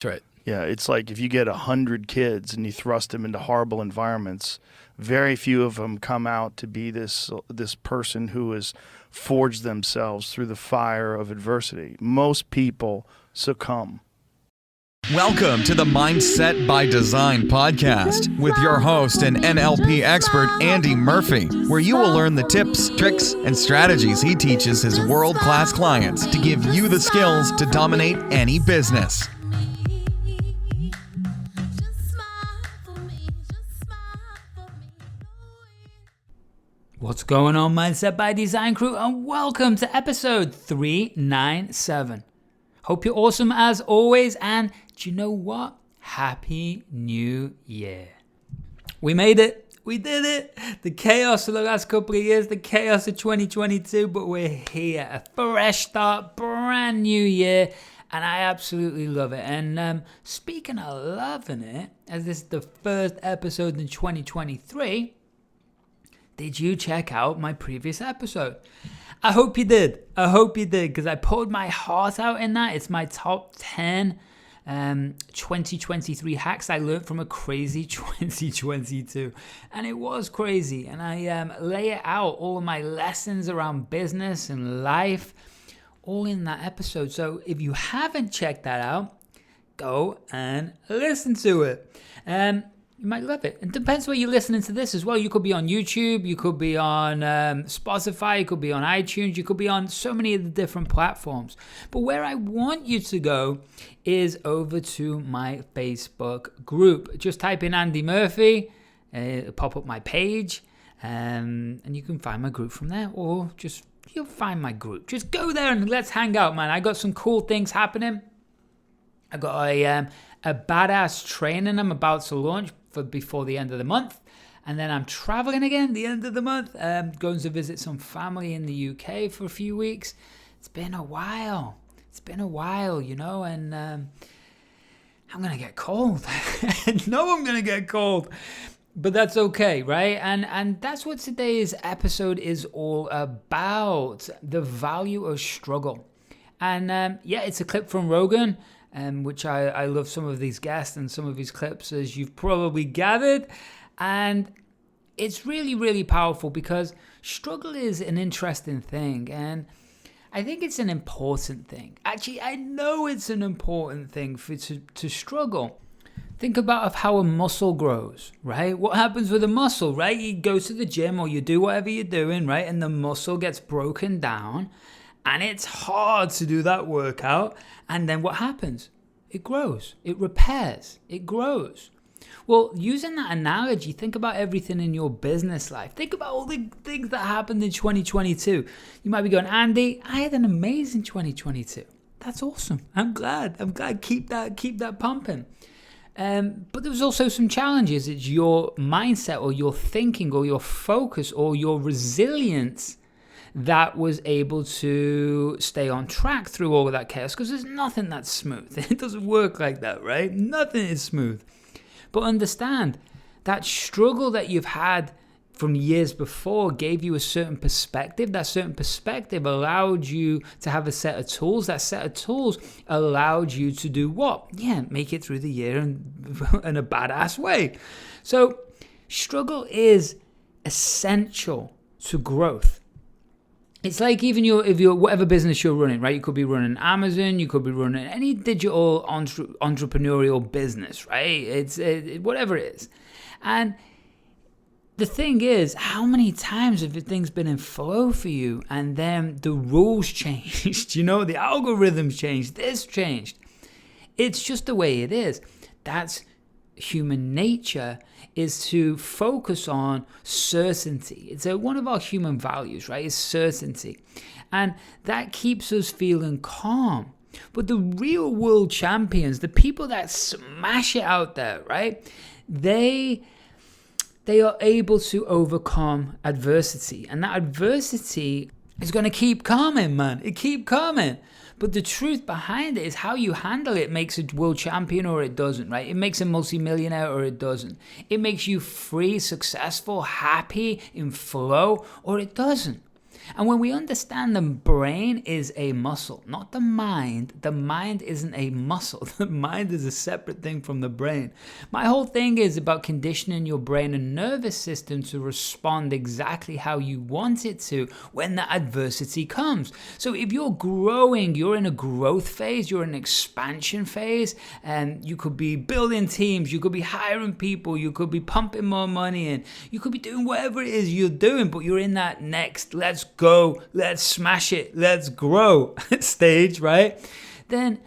That's right. Yeah, it's like if you get 100 kids and you thrust them into horrible environments, very few of them come out to be this person who has forged themselves through the fire of adversity. Most people succumb. Welcome to the Mindset by Design podcast with your host and NLP expert, Andy Murphy, where you will learn the tips, tricks, and strategies he teaches his world-class clients to give you the skills to dominate any business. What's going on, Mindset by Design crew, and welcome to episode 397. Hope you're awesome as always, and do you know what? Happy New Year. We made it. We did it. The chaos of the last couple of years, the chaos of 2022, but we're here. A fresh start, brand new year, and I absolutely love it. And speaking of loving it, as this is the first episode in 2023, did you check out my previous episode? I hope you did. Because I poured my heart out in that. It's my top 10 2023 hacks I learned from a crazy 2022. And it was crazy. And I lay it out, all of my lessons around business and life, all in that episode. So if you haven't checked that out, go and listen to it. You might love it. It depends where you're listening to this as well. You could be on YouTube, you could be on Spotify, you could be on iTunes, you could be on so many of the different platforms. But where I want you to go is over to my Facebook group. Just type in Andy Murphy, it'll pop up my page, and you can find my group from there, or just you'll find my group. Just go there and let's hang out, man. I got some cool things happening. I got a badass training I'm about to launch for before the end of the month, and then I'm traveling again the end of the month, going to visit some family in the UK for a few weeks. It's been a while, you know, and I'm gonna get cold. No, I'm gonna get cold, but that's okay, right? And that's what today's episode is all about: the value of struggle. And it's a clip from Rogan, which I love some of these guests and some of his clips, as you've probably gathered. And it's really, really powerful because struggle is an interesting thing. And I think it's an important thing. Actually, I know it's an important thing to struggle. Think about how a muscle grows, right? What happens with a muscle, right? You go to the gym or you do whatever you're doing, right? And the muscle gets broken down. And it's hard to do that workout. And then what happens? It grows. It repairs. It grows. Well, using that analogy, think about everything in your business life. Think about all the things that happened in 2022. You might be going, Andy, I had an amazing 2022. That's awesome. I'm glad. Keep that pumping. But there was also some challenges. It's your mindset or your thinking or your focus or your resilience that was able to stay on track through all of that chaos, because there's nothing that's smooth. It doesn't work like that, right? Nothing is smooth. But understand that struggle that you've had from years before gave you a certain perspective. That certain perspective allowed you to have a set of tools. That set of tools allowed you to do what? Yeah, make it through the year in a badass way. So struggle is essential to growth. It's like even if you're whatever business you're running, right? You could be running Amazon, you could be running any digital entrepreneurial business, right? It's whatever it is. And the thing is, how many times have things been in flow for you and then the rules changed, you know, the algorithms changed, this changed. It's just the way it is. That's human nature, is to focus on certainty. It's one of our human values, right? Is certainty. And that keeps us feeling calm. But the real world champions, the people that smash it out there, right? They are able to overcome adversity. And that adversity is going to keep coming, man. It keep coming. But the truth behind it is how you handle it makes a world champion or it doesn't, right? It makes a multimillionaire or it doesn't. It makes you free, successful, happy, in flow, or it doesn't. And when we understand the brain is a muscle, not the mind isn't a muscle. The mind is a separate thing from the brain. My whole thing is about conditioning your brain and nervous system to respond exactly how you want it to when the adversity comes. So if you're growing, you're in a growth phase, you're in an expansion phase, and you could be building teams, you could be hiring people, you could be pumping more money in, you could be doing whatever it is you're doing, but you're in that next, let's go, let's smash it, let's grow stage, right? Then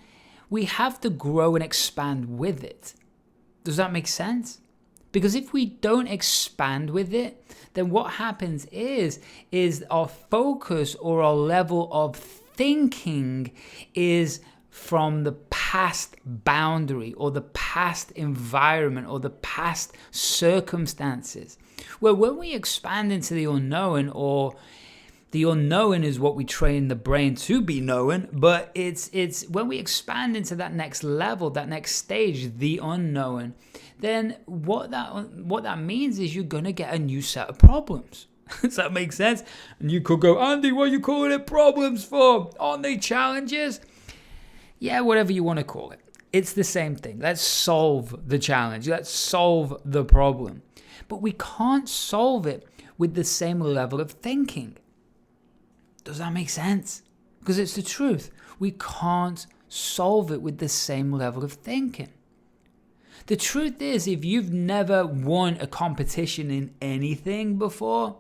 we have to grow and expand with it. Does that make sense? Because if we don't expand with it, then what happens is our focus or our level of thinking is from the past boundary or the past environment or the past circumstances. Well, when we expand into the unknown, or the unknown is what we train the brain to be known, but it's when we expand into that next level, that next stage, the unknown, then what that means is you're going to get a new set of problems. Does that make sense? And you could go, Andy, what are you calling it problems for? Aren't they challenges? Yeah, whatever you want to call it. It's the same thing. Let's solve the challenge. Let's solve the problem. But we can't solve it with the same level of thinking. Does that make sense? Because it's the truth. We can't solve it with the same level of thinking. The truth is, if you've never won a competition in anything before,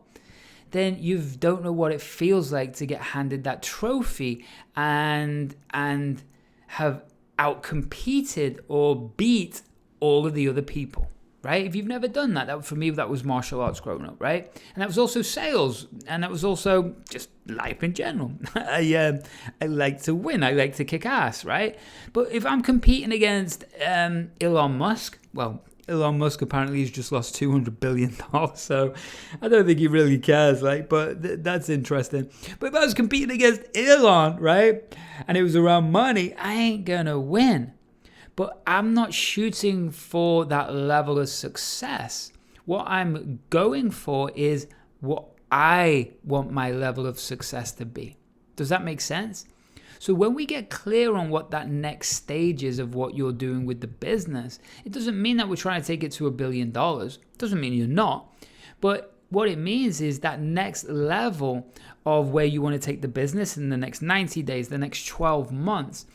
then you don't know what it feels like to get handed that trophy and have outcompeted or beat all of the other people, right? If you've never done that, for me, that was martial arts growing up, right? And that was also sales, and that was also just life in general. I like to win. I like to kick ass, right? But if I'm competing against Elon Musk, well, Elon Musk apparently has just lost $200 billion, so I don't think he really cares, right? But that's interesting. But if I was competing against Elon, right, and it was around money, I ain't gonna win. But I'm not shooting for that level of success. What I'm going for is what I want my level of success to be. Does that make sense? So when we get clear on what that next stage is of what you're doing with the business, it doesn't mean that we're trying to take it to $1 billion. It doesn't mean you're not. But what it means is that next level of where you want to take the business in the next 90 days, the next 12 months.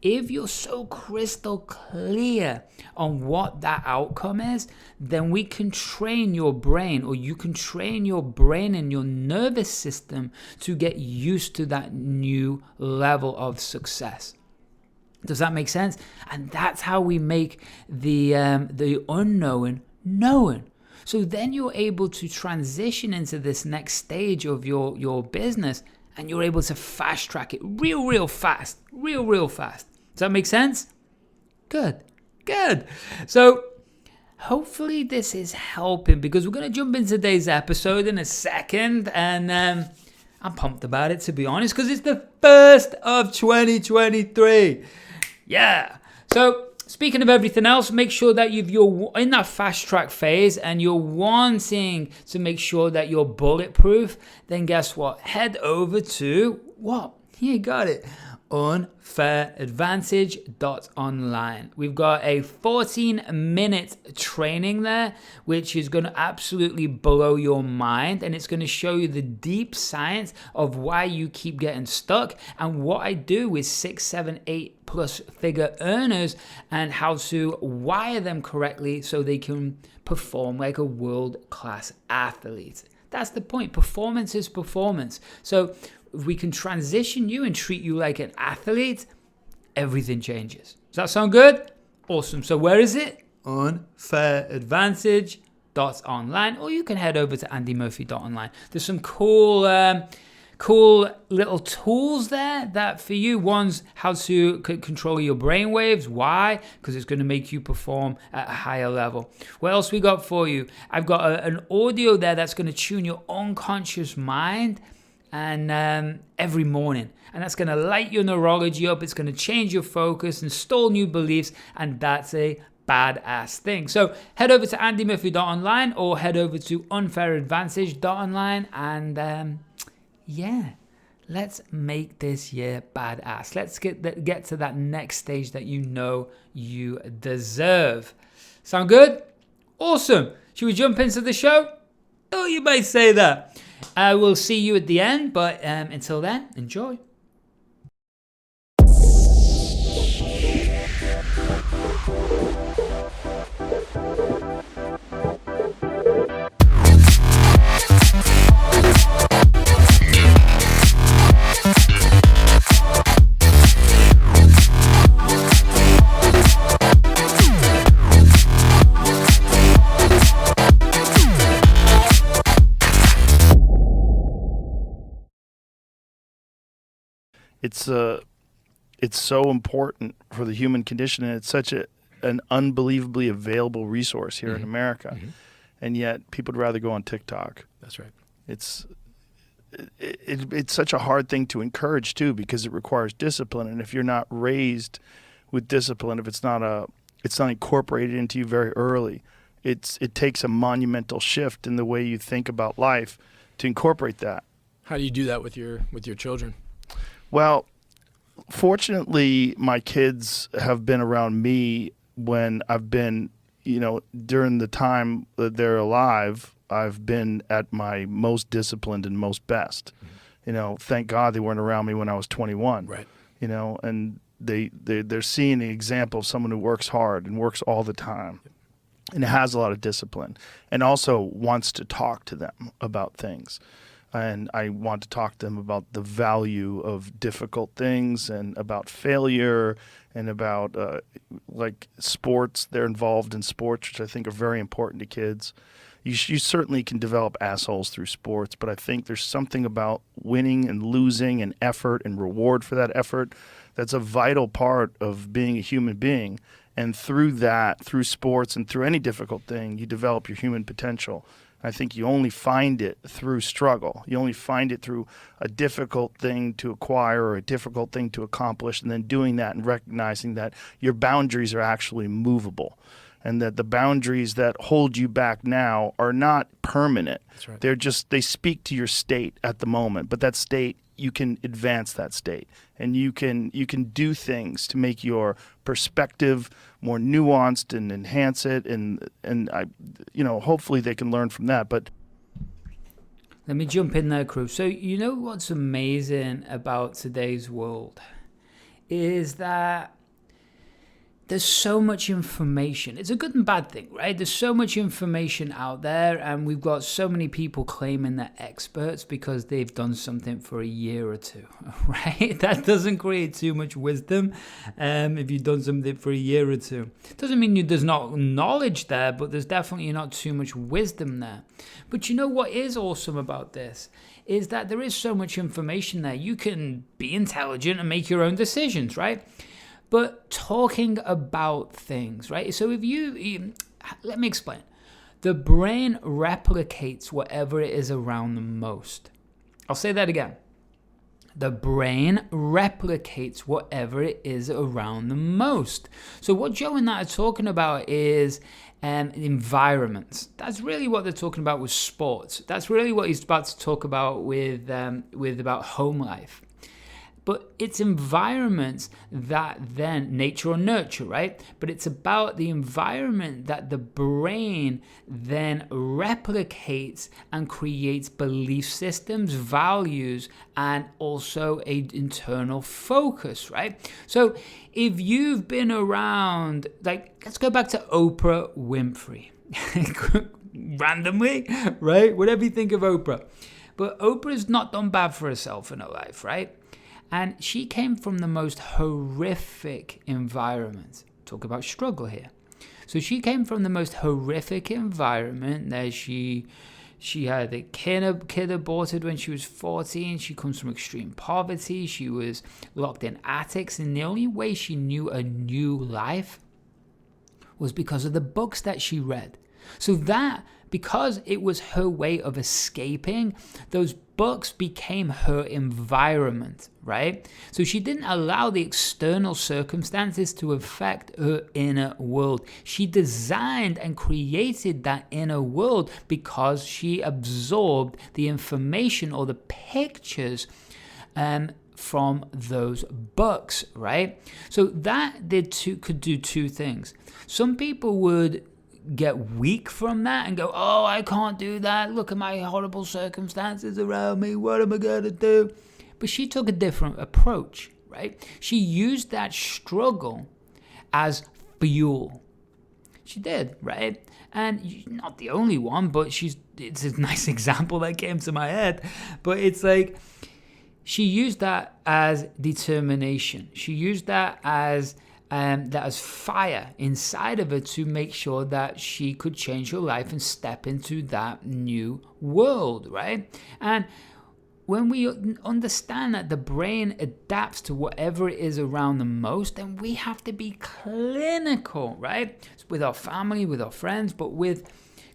If you're so crystal clear on what that outcome is, then we can train your brain, or you can train your brain and your nervous system to get used to that new level of success. Does that make sense? And that's how we make the unknown known. So then you're able to transition into this next stage of your business, and you're able to fast track it real fast. Does that make sense? Good. So hopefully this is helping, because we're going to jump into today's episode in a second, and I'm pumped about it, to be honest, because it's the first of 2023. Yeah. So speaking of everything else, make sure that you're in that fast track phase and you're wanting to make sure that you're bulletproof. Then guess what? Head over to what? You got it. unfairadvantage.online. We've got a 14-minute training there, which is going to absolutely blow your mind, and it's going to show you the deep science of why you keep getting stuck and what I do with 6, 7, 8 plus figure earners and how to wire them correctly so they can perform like a world-class athlete. That's the point. Performance is performance. So if we can transition you and treat you like an athlete, everything changes. Does that sound good? Awesome. So where is it? unfairadvantage.online, or you can head over to andymurphy.online. There's some cool little tools there that for you. One's how to control your brain waves. Why? Because it's going to make you perform at a higher level. What else we got for you? I've got an audio there that's going to tune your unconscious mind and every morning, and that's going to light your neurology up. It's going to change your focus, install new beliefs, and that's a badass thing. So head over to andymurphy.online or head over to unfairadvantage.online, and yeah, let's make this year badass. Let's get to that next stage that you know you deserve. Sound good? Awesome. Should we jump into the show? Oh, you may say that. I will see you at the end, but until then, enjoy. It's so important for the human condition, and it's such an unbelievably available resource here in America, and yet people would rather go on TikTok. That's right. It's such a hard thing to encourage too, because it requires discipline, and if you're not raised with discipline, if it's not incorporated into you very early, it takes a monumental shift in the way you think about life to incorporate that. How do you do that with your children? Well, fortunately, my kids have been around me when I've been, during the time that they're alive, I've been at my most disciplined and most best. Thank God they weren't around me when I was 21. Right. And they're seeing the example of someone who works hard and works all the time and has a lot of discipline and also wants to talk to them about things. And I want to talk to them about the value of difficult things and about failure and about like sports. They're involved in sports, which I think are very important to kids. You certainly can develop assholes through sports, but I think there's something about winning and losing and effort and reward for that effort that's a vital part of being a human being. And through that, through sports and through any difficult thing, you develop your human potential. I think you only find it through struggle. You only find it through a difficult thing to acquire or a difficult thing to accomplish, and then doing that and recognizing that your boundaries are actually movable and that the boundaries that hold you back now are not permanent. That's right. They speak to your state at the moment, but that state, you can advance that state, and you can do things to make your perspective more nuanced and enhance it, and I, hopefully they can learn from that. But let me jump in there, crew. So what's amazing about today's world is that there's so much information. It's a good and bad thing, right? There's so much information out there, and we've got so many people claiming they're experts because they've done something for a year or two, right? That doesn't create too much wisdom if you've done something for a year or two. Doesn't mean there's not knowledge there, but there's definitely not too much wisdom there. But what is awesome about this is that there is so much information there. You can be intelligent and make your own decisions, right? But talking about things, right? So if you let me explain. The brain replicates whatever it is around the most. I'll say that again. The brain replicates whatever it is around the most. So what Joe and I are talking about is environments. That's really what they're talking about with sports. That's really what he's about to talk about with about home life. But it's environments that then, nature or nurture, right? But it's about the environment that the brain then replicates and creates belief systems, values, and also an internal focus, right? So if you've been around, let's go back to Oprah Winfrey. Randomly, right? Whatever you think of Oprah. But Oprah's not done bad for herself in her life, right? And she came from the most horrific environment. Talk about struggle here. So she came from the most horrific environment. There she had a kid aborted when she was 14. She comes from extreme poverty. She was locked in attics. And the only way she knew a new life was because of the books that she read. So that, because it was her way of escaping, those books became her environment, right? So she didn't allow the external circumstances to affect her inner world. She designed and created that inner world because she absorbed the information or the pictures from those books, right? So that could do two things. Some people would get weak from that and go, oh, I can't do that. Look at my horrible circumstances around me. What am I going to do? But she took a different approach, right? She used that struggle as fuel. She did, right? And not the only one, but it's a nice example that came to my head. But it's like, she used that as determination. She used that as fire inside of her to make sure that she could change her life and step into that new world, right? And when we understand that the brain adapts to whatever it is around the most, then we have to be clinical, right? With our family, with our friends, but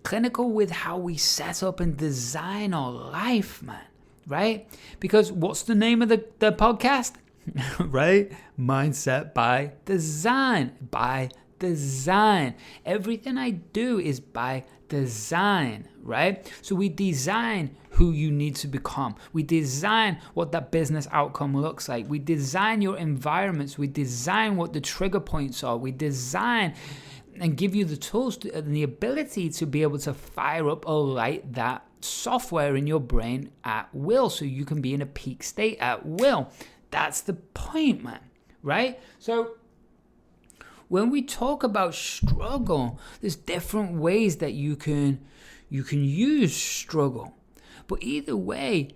clinical with how we set up and design our life, man, right? Because what's the name of the podcast? Right? Mindset by design. By design. Everything I do is by design, right? So we design who you need to become. We design what that business outcome looks like. We design your environments. We design what the trigger points are. We design and give you the tools and the ability to be able to fire up or light that software in your brain at will, so you can be in a peak state at will. That's the point, man, right? So when we talk about struggle, there's different ways that you can use struggle. But either way,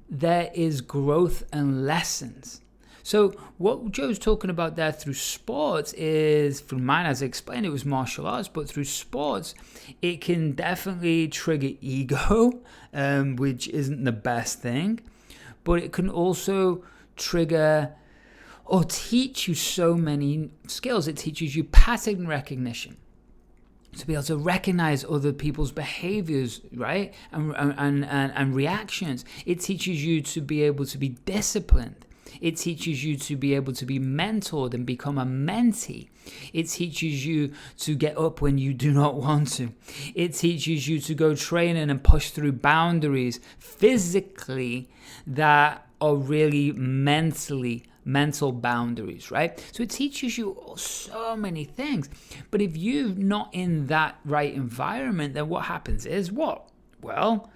there is growth and lessons. So what Joe's talking about there through sports is, from mine, as I explained, it was martial arts, but through sports, it can definitely trigger ego, which isn't the best thing. But it can also trigger or teach you so many skills. It teaches you pattern recognition, to be able to recognize other people's behaviors, right? And reactions. It teaches you to be able to be disciplined. It teaches you to be able to be mentored and become a mentee. It teaches you to get up when you do not want to. It teaches you to go training and push through boundaries physically that are really mental boundaries, right? So it teaches you so many things. But if you're not in that right environment, then what happens is what? Well,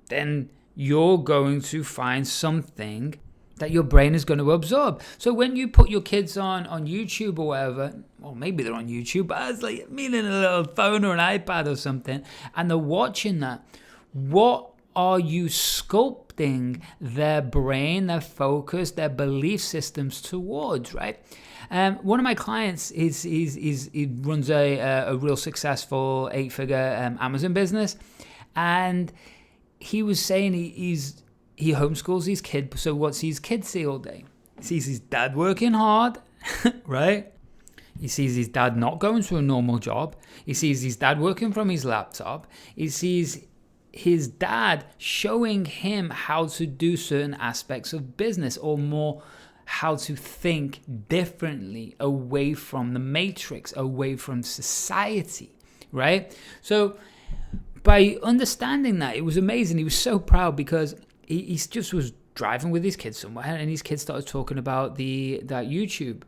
then you're going to find something that your brain is going to absorb. So when you put your kids on YouTube or whatever, well, maybe they're on YouTube, but it's like meaning a little phone or an iPad or something, and they're watching that, what are you sculpting their brain, their focus, their belief systems towards, right? One of my clients he runs a real successful 8-figure Amazon business, and he was saying he homeschools his kid. So what's his kid see all day? He sees his dad working hard, right? He sees his dad not going to a normal job. He sees his dad working from his laptop. He sees his dad showing him how to do certain aspects of business, or more how to think differently, away from the matrix, away from society, right? So by understanding that, it was amazing. He was so proud because he just was driving with his kids somewhere, and his kid started talking about that YouTube,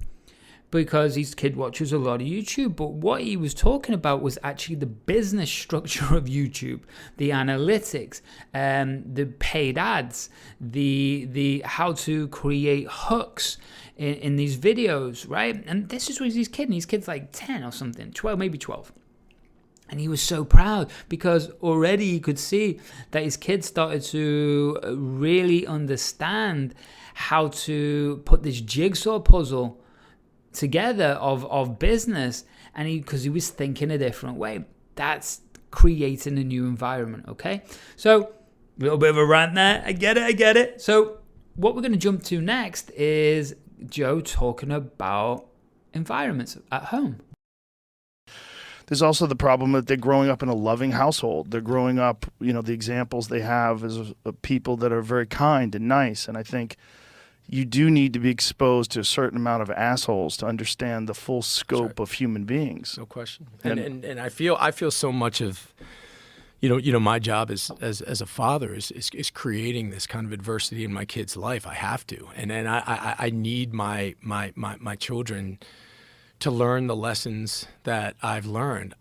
because his kid watches a lot of YouTube. But what he was talking about was actually the business structure of YouTube, the analytics, the paid ads, the how to create hooks in these videos, right? And this is with his kid, and his kid's like 10 or something, 12, maybe 12. And he was so proud because already he could see that his kids started to really understand how to put this jigsaw puzzle together of business, and because he was thinking a different way. That's creating a new environment, okay? So a little bit of a rant there. I get it. So what we're going to jump to next is Joe talking about environments at home. there's also the problem that they're growing up in a loving household. They're growing up, the examples they have is of people that are very kind and nice. And I think you do need to be exposed to a certain amount of assholes to understand the full scope of human beings. No question. And I feel so much of, my job as a father is creating this kind of adversity in my kid's life. I have to, and I need my children to learn the lessons that I've learned.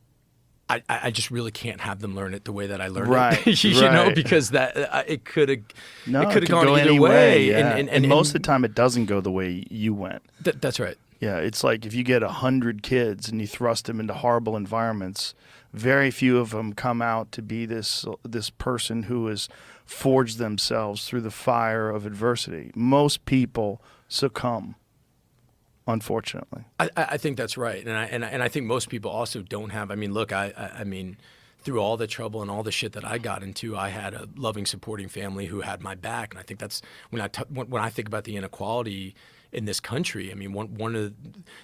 I just really can't have them learn it the way that I learned it, because that it could have gone either way. Yeah. And most of the time, it doesn't go the way you went. That's right. Yeah, it's like if you get 100 kids and you thrust them into horrible environments, very few of them come out to be this person who has forged themselves through the fire of adversity. Most people succumb, unfortunately. I think that's right, and I think most people also don't have. I mean, look, I mean, through all the trouble and all the shit that I got into, I had a loving, supporting family who had my back, and I think that's when I think about the inequality in this country. I mean, one of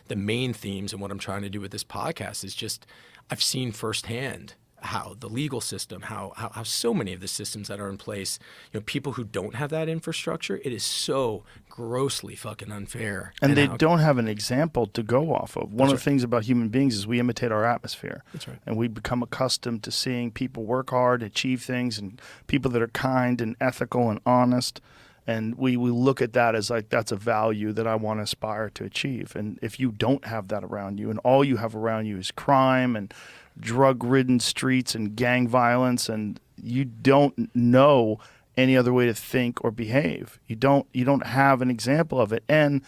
the main themes and what I'm trying to do with this podcast is just I've seen firsthand how the legal system, how so many of the systems that are in place, people who don't have that infrastructure, it is so grossly fucking unfair. And they don't have an example to go off of. One of the things about human beings is we imitate our atmosphere. That's right. And we become accustomed to seeing people work hard, achieve things, and people that are kind and ethical and honest. And we look at that as like, that's a value that I want to aspire to achieve. And if you don't have that around you and all you have around you is crime and drug-ridden streets and gang violence, and you don't know any other way to think or behave, you don't have an example of it. And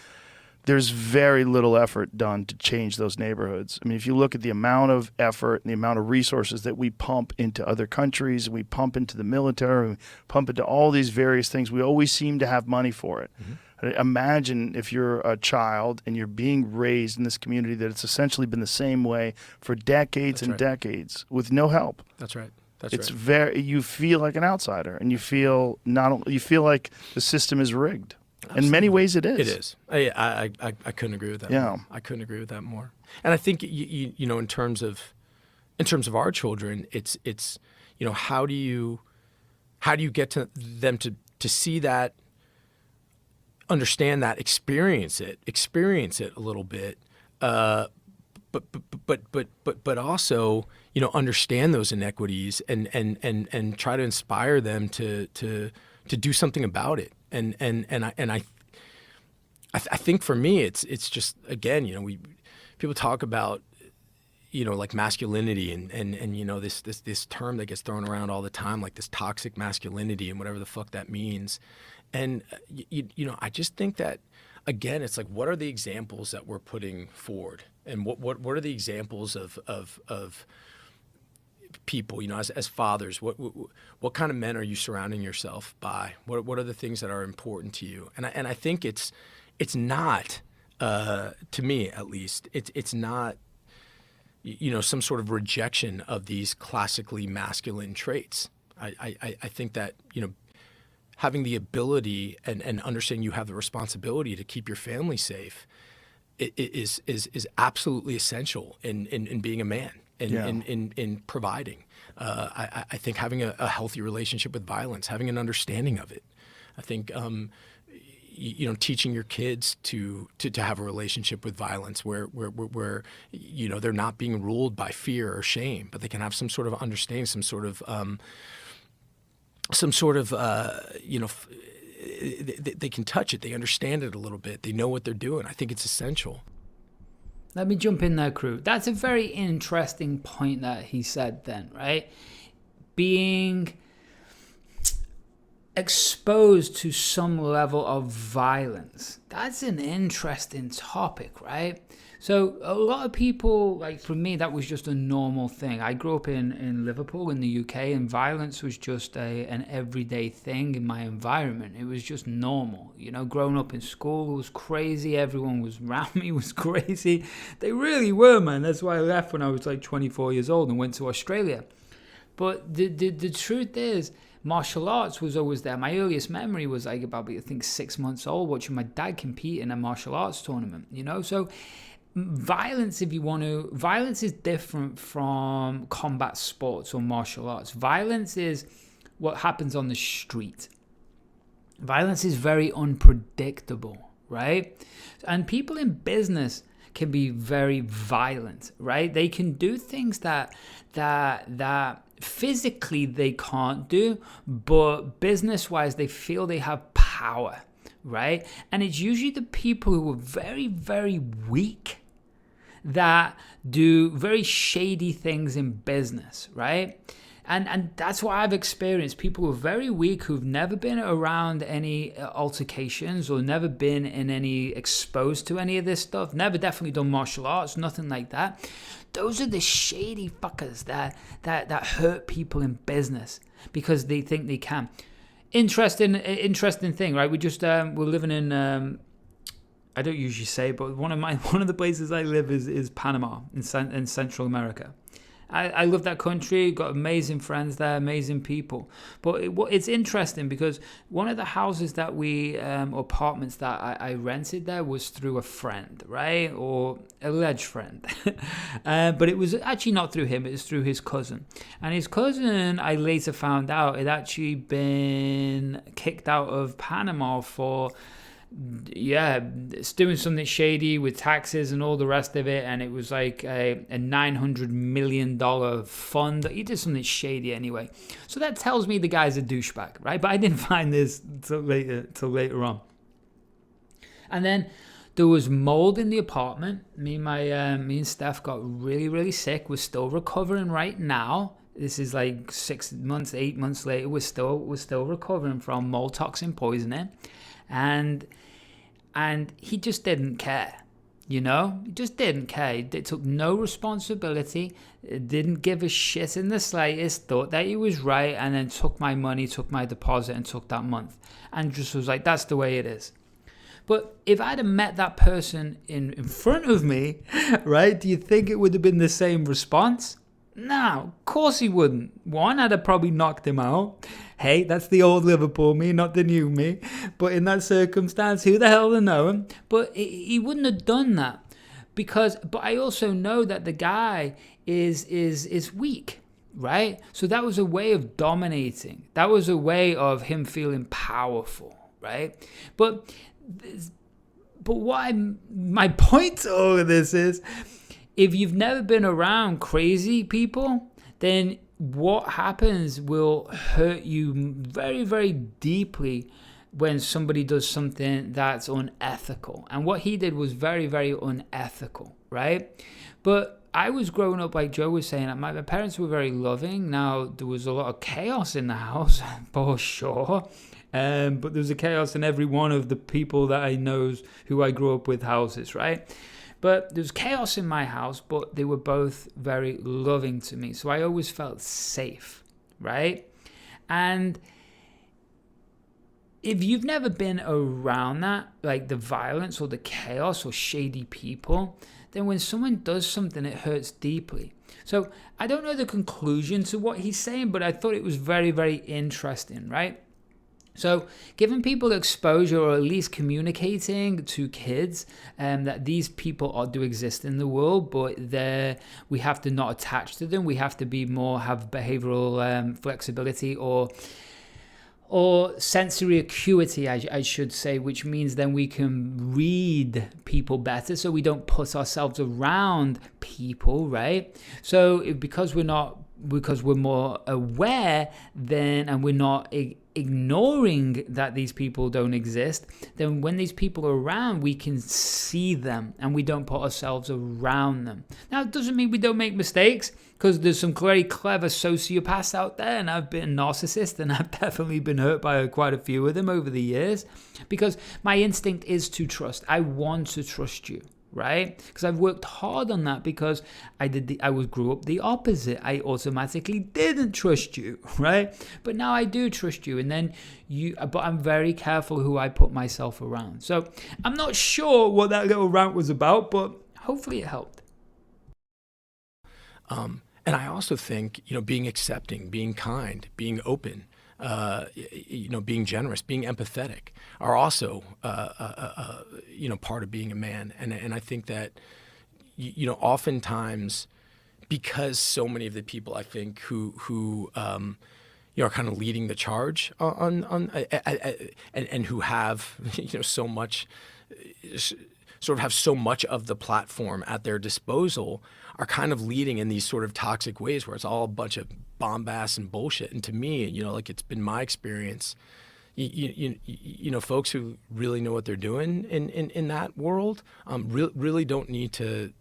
there's very little effort done to change those neighborhoods. I mean, if you look at the amount of effort and the amount of resources that we pump into other countries, we pump into the military, we pump into all these various things, we always seem to have money for it. Mm-hmm. Imagine if you're a child and you're being raised in this community that it's essentially been the same way for decades and decades with no help. That's right. It's you feel like an outsider, and you feel like the system is rigged. Absolutely. In many ways, it is. It is. I couldn't agree with that. Yeah, more. I couldn't agree with that more. And I think in terms of our children, it's how do you get to them to see that, understand that, experience it a little bit, but also understand those inequities and try to inspire them to do something about it. And I think for me it's just, again, people talk about like masculinity and this term that gets thrown around all the time, like this toxic masculinity and whatever the fuck that means. And I just think that, again, it's like, what are the examples that we're putting forward, and what are the examples of people, as fathers, what kind of men are you surrounding yourself by? What are the things that are important to you? And I think it's not, to me at least, it's not, some sort of rejection of these classically masculine traits. I think that, having the ability and understanding you have the responsibility to keep your family safe is absolutely essential in being a man. In providing. I think having a healthy relationship with violence, having an understanding of it. I think teaching your kids to have a relationship with violence where they're not being ruled by fear or shame, but they can have some sort of understanding, some sort of they can touch it, they understand it a little bit, they know what they're doing. I think it's essential. Let me jump in there, crew. That's a very interesting point that he said then, right? Being exposed to some level of violence. That's an interesting topic, right? So a lot of people, like for me, that was just a normal thing. I grew up in Liverpool in the UK, and violence was just an everyday thing in my environment. It was just normal. Growing up in school was crazy. Everyone was around me was crazy. They really were, man. That's why I left when I was like 24 years old and went to Australia. But the truth is, martial arts was always there. My earliest memory was like about, I think, 6 months old, watching my dad compete in a martial arts tournament, So violence, violence is different from combat sports or martial arts. Violence is what happens on the street. Violence is very unpredictable, right? And people in business can be very violent, right? They can do things that physically they can't do, but business-wise they feel they have power, right? And it's usually the people who are very, very weak that do very shady things in business, right? And that's what I've experienced. People who are very weak, who've never been around any altercations or never been in any exposed to any of this stuff, never definitely done martial arts, nothing like that. Those are the shady fuckers that hurt people in business because they think they can. Interesting thing, right? We're living in. I don't usually say, but one of the places I live is Panama in Central America. I love that country, got amazing friends there, amazing people. But it's interesting because one of the houses that apartments that I rented there was through a friend, right? Or alleged friend. But it was actually not through him, it was through his cousin. And his cousin, I later found out, had actually been kicked out of Panama for it's doing something shady with taxes and all the rest of it, and it was like a $900 million fund. He did something shady anyway. So that tells me the guy's a douchebag, right? But I didn't find this till later on. And then there was mold in the apartment. Me and Steph got really, really sick. We're still recovering right now. This is like 6 months, 8 months later. We're still recovering from mold toxin poisoning. And he just didn't care, He just didn't care. He took no responsibility, didn't give a shit in the slightest, thought that he was right, and then took my money, took my deposit, and took that month. And just was like, that's the way it is. But if I'd have met that person in front of me, right, do you think it would have been the same response? No, of course he wouldn't. One, I'd have probably knocked him out. Hey, that's the old Liverpool me, not the new me. But in that circumstance, who the hell to know him? But he wouldn't have done that but I also know that the guy is weak, right? So that was a way of dominating. That was a way of him feeling powerful, right? But my point to all of this is, if you've never been around crazy people, then what happens will hurt you very, very deeply when somebody does something that's unethical. And what he did was very, very unethical, right? But I was growing up, like Joe was saying, my parents were very loving. Now, there was a lot of chaos in the house, for sure. But there was a chaos in every one of the people that I know who I grew up with houses, right? But there was chaos in my house, but they were both very loving to me. So I always felt safe, right? And if you've never been around that, like the violence or the chaos or shady people, then when someone does something, it hurts deeply. So I don't know the conclusion to what he's saying, but I thought it was very, very interesting, right? So giving people exposure, or at least communicating to kids that these people do exist in the world, but we have to not attach to them. We have to have behavioral flexibility or sensory acuity, I should say, which means then we can read people better, so we don't put ourselves around people, right? So because we're more aware then, and we're not ignoring that these people don't exist, then when these people are around, we can see them and we don't put ourselves around them. Now, it doesn't mean we don't make mistakes, because there's some very clever sociopaths out there, and I've been a narcissist, and I've definitely been hurt by quite a few of them over the years, because my instinct is to trust. I want to trust you, right? Because I've worked hard on that, because I grew up the opposite. I automatically didn't trust you, right? But now I do trust you, and then but I'm very careful who I put myself around. So I'm not sure what that little rant was about, but hopefully it helped. And I also think, being accepting, being kind, being open, being generous, being empathetic are also, part of being a man. And I think that, oftentimes, because so many of the people I think who are kind of leading the charge and who have so much, sort of have so much of the platform at their disposal, are kind of leading in these sort of toxic ways where it's all a bunch of bombast and bullshit. And to me, like it's been my experience, folks who really know what they're doing in that world really don't need to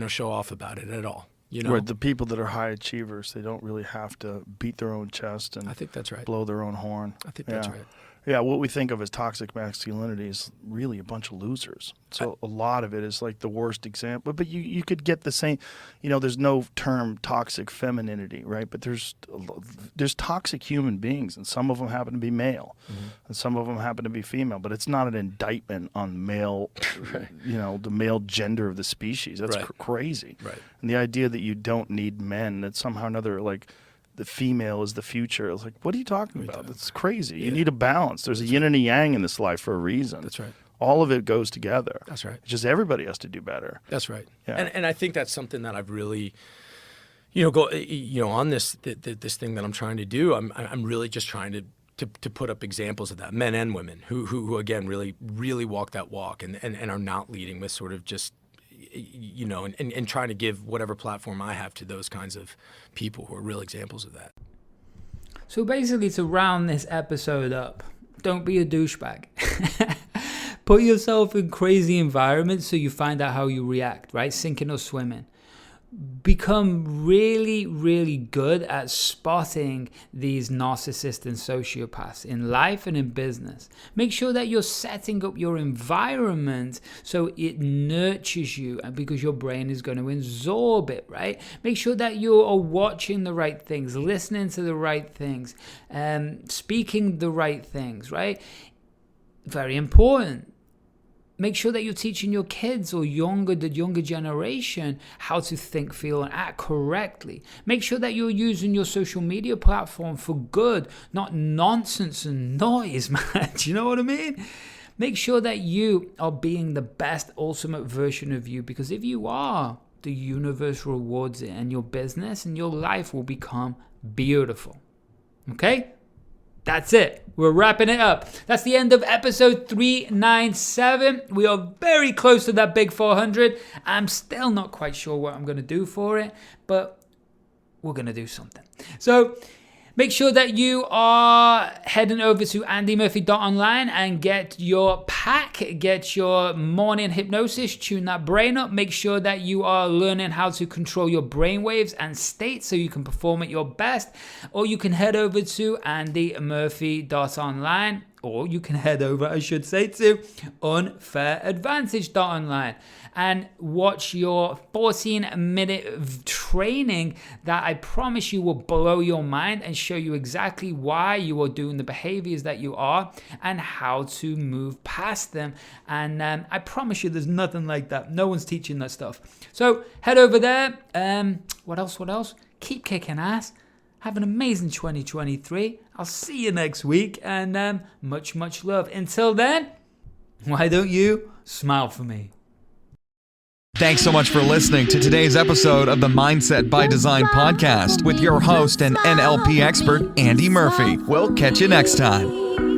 show off about it at all. Where the people that are high achievers, they don't really have to beat their own chest and I think that's right. blow their own horn. I think that's right. Yeah, what we think of as toxic masculinity is really a bunch of losers. So a lot of it is like the worst example. But you could get the same, there's no term toxic femininity, right? But there's toxic human beings, and some of them happen to be male, and some of them happen to be female. But it's not an indictment on male, right. The male gender of the species. That's right. Crazy. Right. And the idea that you don't need men, that somehow or another, like, the female is the future. I was like, what are you talking about? That's crazy. Yeah. You need a balance. There's a yin and a yang in this life for a reason. That's right. All of it goes together. That's right. It's just everybody has to do better. That's right. Yeah. And I think that's something that I've really, on this thing that I'm trying to do. I'm really just trying to put up examples of that, men and women who again really really walk that walk and are not leading with sort of just. And trying to give whatever platform I have to those kinds of people who are real examples of that. So basically, to round this episode up, don't be a douchebag. Put yourself in crazy environments so you find out how you react, right? Sinking or swimming. Become really, really good at spotting these narcissists and sociopaths in life and in business. Make sure that you're setting up your environment so it nurtures you, and because your brain is going to absorb it, right? Make sure that you are watching the right things, listening to the right things, speaking the right things, right? Very important. Make sure that you're teaching your kids or the younger generation how to think, feel, and act correctly. Make sure that you're using your social media platform for good, not nonsense and noise, man. Do you know what I mean? Make sure that you are being the best ultimate version of you, because if you are, the universe rewards it, and your business and your life will become beautiful. Okay? That's it. We're wrapping it up. That's the end of episode 397. We are very close to that big 400. I'm still not quite sure what I'm going to do for it, but we're going to do something. So make sure that you are heading over to andymurphy.online and get your pack, get your morning hypnosis, tune that brain up. Make sure that you are learning how to control your brain waves and states so you can perform at your best. Or you can head over to andymurphy.online, or you can head over, to unfairadvantage.online and watch your 14-minute training that I promise you will blow your mind and show you exactly why you are doing the behaviors that you are and how to move past them. And I promise you there's nothing like that. No one's teaching that stuff. So head over there. What else? Keep kicking ass. Have an amazing 2023. I'll see you next week, and much, much love. Until then, why don't you smile for me? Thanks so much for listening to today's episode of the Mindset by Design podcast with your host and NLP expert, Andy Murphy. We'll catch you next time.